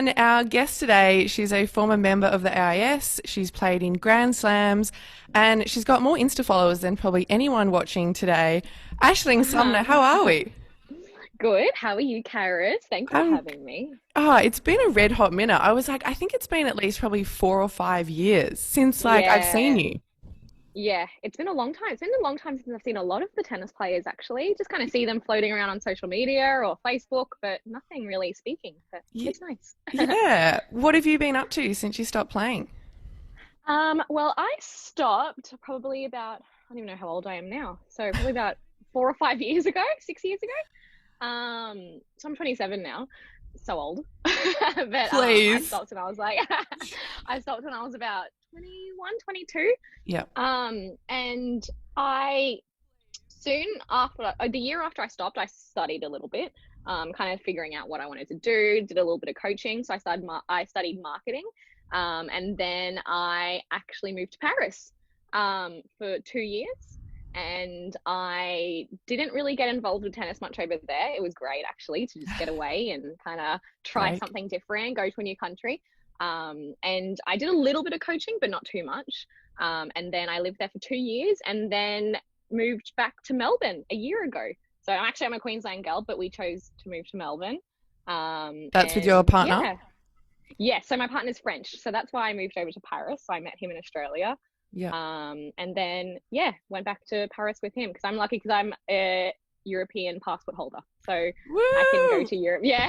everyone. Our guest today, she's a former member of the AIS. She's played in Grand Slams and she's got more Insta followers than probably anyone watching today. Ashling Sumner, Uh-huh. how are we? Good. How are you, Karis? Thanks for Um, having me. it's been a red hot minute. I was like, I think it's been at least probably 4 or 5 years since I've seen Yeah. you. Yeah. It's been a long time. It's been a long time since I've seen a lot of the tennis players actually. Just kind of see them floating around on social media or Facebook, but nothing really speaking. But Y- it's nice. yeah. What have you been up to since you stopped playing? Well, I stopped probably about, I don't even know how old I am now. So probably about 4 or 5 years ago, 6 years ago. So I'm 27 now. So old. But I Please. stopped and I was like I stopped when I was about 21, 22. Yeah. And I soon after the year after I stopped, I studied a little bit, kind of figuring out what I wanted to do, did a little bit of coaching. So I studied marketing. And then I actually moved to Paris for 2 years. And I didn't really get involved with tennis much over there. It was great actually to just get away and kind of try Break. something different, go to a new country. And I did a little bit of coaching, but not too much. And then I lived there for 2 years and then moved back to Melbourne a year ago. So I'm a Queensland girl, but we chose to move to Melbourne. That's with your And partner? yeah, yeah. So my partner's French, so that's why I moved over to Paris. So I met him in Australia, Yeah. and then yeah, went back to Paris with him because I'm lucky because I'm a European passport holder, so I can go Woo! to Europe. Yeah,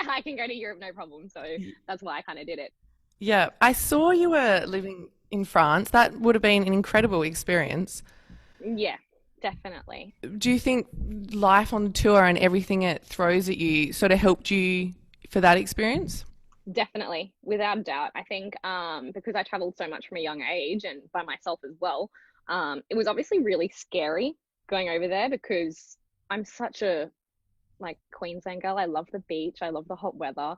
I can go to Europe no problem. So that's why I kind of did it. Yeah, I saw you were living in France. That would have been an incredible experience. Yeah, definitely. Do you think life on the tour and everything it throws at you sort of helped you for that experience? Definitely, without a doubt. I think because I traveled so much from a young age and by myself as well, it was obviously really scary going over there because I'm such a like Queensland girl. I love the beach, I love the hot weather.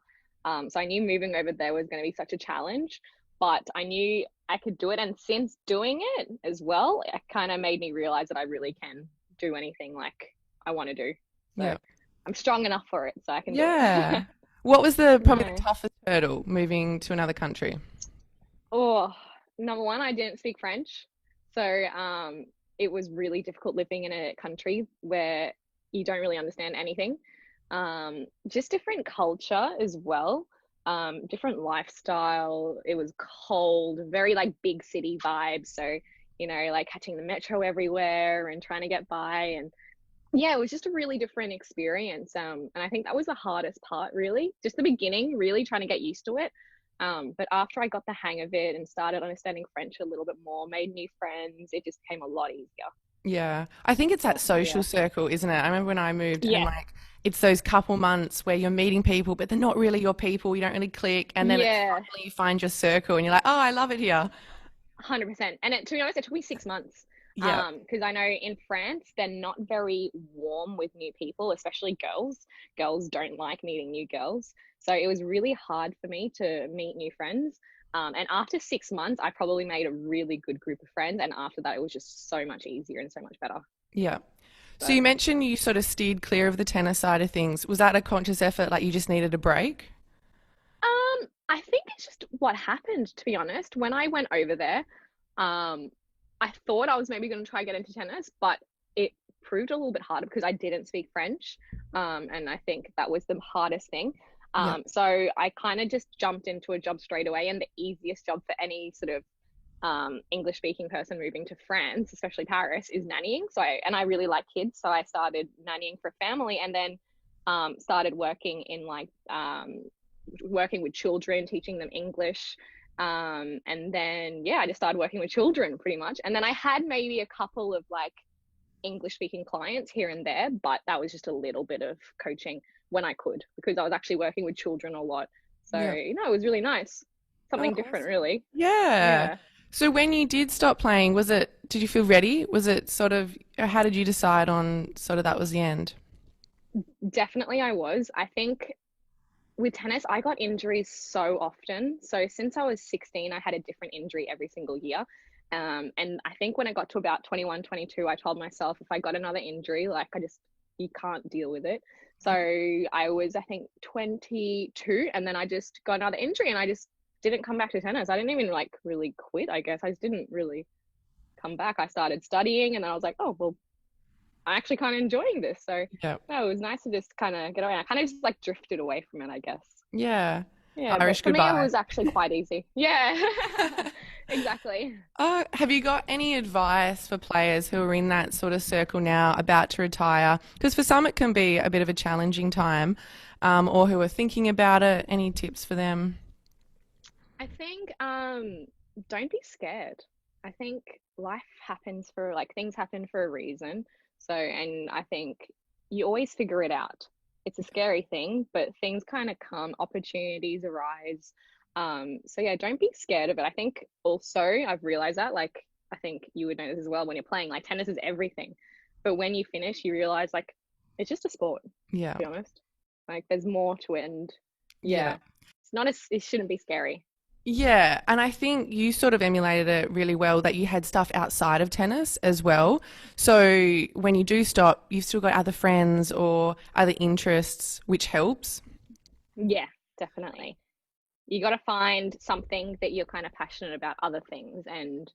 So I knew moving over there was going to be such a challenge, but I knew I could do it. And since doing it as well, it kind of made me realize that I really can do anything like I want to do. So Yeah. I'm strong enough for it, so I can do Yeah. it. What was the probably the No. toughest hurdle moving to another country? Oh, number one, I didn't speak French. So it was really difficult living in a country where you don't really understand anything. Just different culture as well, different lifestyle. It was cold, very like big city vibes. So, like catching the metro everywhere and trying to get by. And yeah, it was just a really different experience. And I think that was the hardest part, really, just the beginning, really trying to get used to it. But after I got the hang of it and started understanding French a little bit more, made new friends, it just came a lot easier. Yeah. I think it's that social Yeah. circle, isn't it? I remember when I moved and Yeah. like it's those couple months where you're meeting people, but they're not really your people. You don't really click. And then it's Yeah. finally you find your circle and you're like, oh, I love it here. 100%. And to be honest, it took me 6 months. Yeah. Because I know in France, they're not very warm with new people, especially girls. Girls don't like meeting new girls. So it was really hard for me to meet new friends. And after 6 months, I probably made a really good group of friends. And after that, it was just so much easier and so much better. Yeah. So So you mentioned you sort of steered clear of the tennis side of things. Was that a conscious effort, like you just needed a break? I think it's just what happened, to be honest. When I went over there, um, I thought I was maybe going to try get into tennis, but it proved a little bit harder because I didn't speak French. And I think that was the hardest thing. Yeah. So I kind of just jumped into a job straight away. And the easiest job for any sort of English speaking person moving to France, especially Paris, is nannying. And I really like kids. So I started nannying for a family and then started working in working with children, teaching them English. And then, yeah, I just started working with children pretty much. And then I had maybe a couple of like English speaking clients here and there, but that was just a little bit of coaching when I could because I was actually working with children a lot. So, Yeah. it was really nice. Oh, Something different, awesome. really. Yeah. Yeah. So when you did stop playing, did you feel ready? Was it sort of, how did you decide on sort of that was the end? Definitely, I was. I think with tennis, I got injuries so often. So since I was 16, I had a different injury every single year. And I think when I got to about 21, 22, I told myself if I got another injury, like I just you can't deal with it. So I was, I think, 22, and then I just got another injury, and I just didn't come back to tennis. I didn't even like really quit, I guess. I just didn't really come back. I started studying, and then I was like, oh, well, I'm actually kind of enjoying this. So Yeah. no, it was nice to just kind of get away. I kind of just like drifted away from it, I guess. Yeah. Yeah, but Irish for me, it goodbye. was actually quite easy. Yeah, exactly. Have you got any advice for players who are in that sort of circle now, about to retire? Because for some it can be a bit of a challenging time, or who are thinking about it. Any tips for them? I think don't be scared. I think life happens for like things happen for a reason. So, and I think you always figure it out. It's a scary thing, but things kind of come, opportunities arise. So yeah, don't be scared of it. I think also I've realized that, like, I think you would know this as well when you're playing, like tennis is everything. But when you finish, you realize like it's just a sport, to Yeah. be honest. Like there's more to it, and Yeah. yeah, it's not as, it shouldn't be scary. Yeah, and I think you sort of emulated it really well, that you had stuff outside of tennis as well. So when you do stop, you've still got other friends or other interests, which helps. Yeah, definitely. You got to find something that you're kind of passionate about, other things, and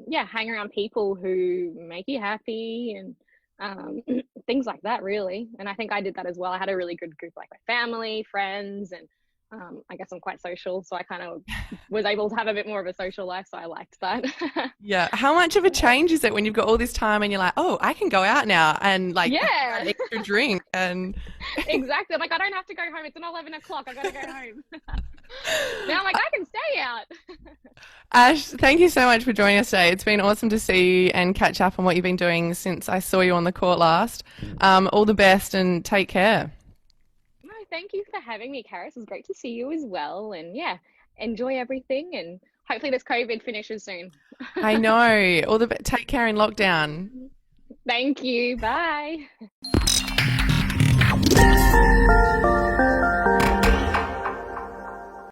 yeah, hang around people who make you happy, and things like that, really. And I think I did that as well. I had a really good group, like my family, friends, and I guess I'm quite social, so I kind of was able to have a bit more of a social life, so I liked that. Yeah. How much of a change is it when you've got all this time and you're like, oh, I can go out now and like have Yeah, an extra drink and exactly. Like I don't have to go home. It's an 11 o'clock. I gotta go home. Now I'm like, I can stay out. Ash, thank you so much for joining us today. It's been awesome to see you and catch up on what you've been doing since I saw you on the court last. All the best and take care. No, thank you for having me, Karis. It was great to see you as well. And yeah, enjoy everything. And hopefully this COVID finishes soon. I know. Take care in lockdown. Thank you. Bye.